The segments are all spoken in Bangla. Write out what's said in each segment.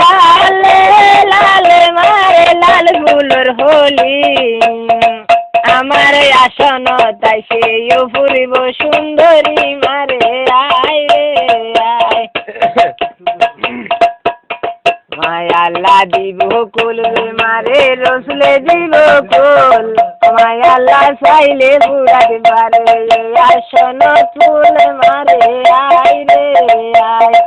লালে লালে মারে লাল ফুলর হোলি আমার আসন তাই সেও ফুরিব সুন্দরী মারে আয় রে আয় মায়াল্লা দিব কুল রে মারে রসলে দিব কুল মায়াল্লা চাইলে বুড়াতে পারে আসন ফুল মারে আয় রে আয়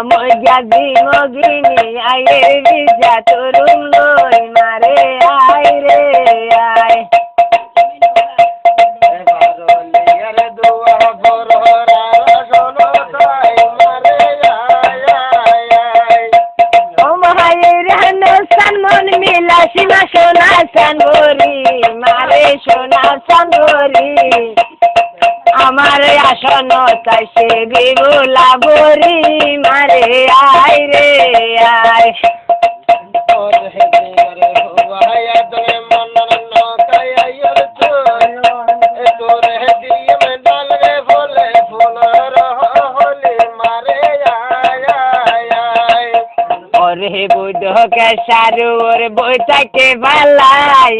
মজাদি মগিনী আয়ে বিজা তরুণ লই মারে আয় রে আয় ও মায়ের হানসান মন মিলা সীমা সোনা সানগরি মারে সোনা সানগরি আমার আসন তাই সে বিবুলা বরি মারে আয় রে আয় ওরে বুদ্ধ কে সারু ওরে বইটাকে ভালাই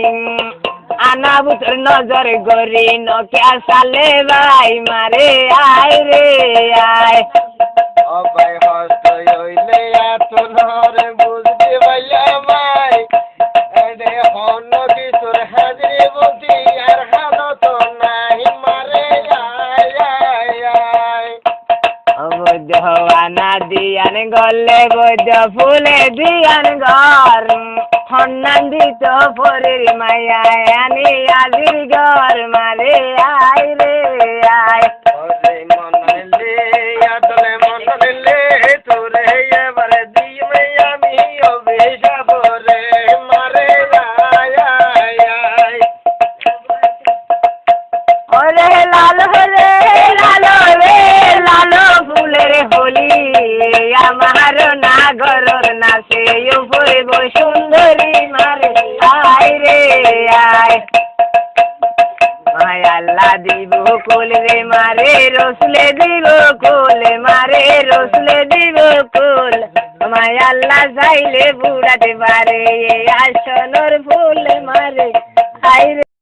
আনা বুতর নজর গরি নকিয়া সালে ভাই মারে আয় রে আয় ও ভাই হস্ত হইলে তোর বুঝতে ভাইয়া ভাই এডে হন কিশোর হাজরি বুদ্ধি আর হানো তো নাই মারে আয় আয় আয় বুদ্ধ আনা দিয়ান গলে বুদ্ধ ফুলে দিয়ান ঘর হন্নান দিত ফরির মায়া আনি আজির ঘর মারে আয় রে আয় ওরে মনলে আদলে মনলে তোরে এবারে দিমে আমি অভিশাপ রে মারে আয় আয় আয় ওরে লাল রে লাল ফুলের হোলি আমার নাগরর নাচে ফুরিব সুন্দরী মারে আয় রে আয় মায়াল্লা দিব কুল রে মারে রসলে দিব কুল মারে রসলে দিব কুল মায়াল্লা চাইলে বুড়াতে পারে আসনর ফুল মারে আয় রে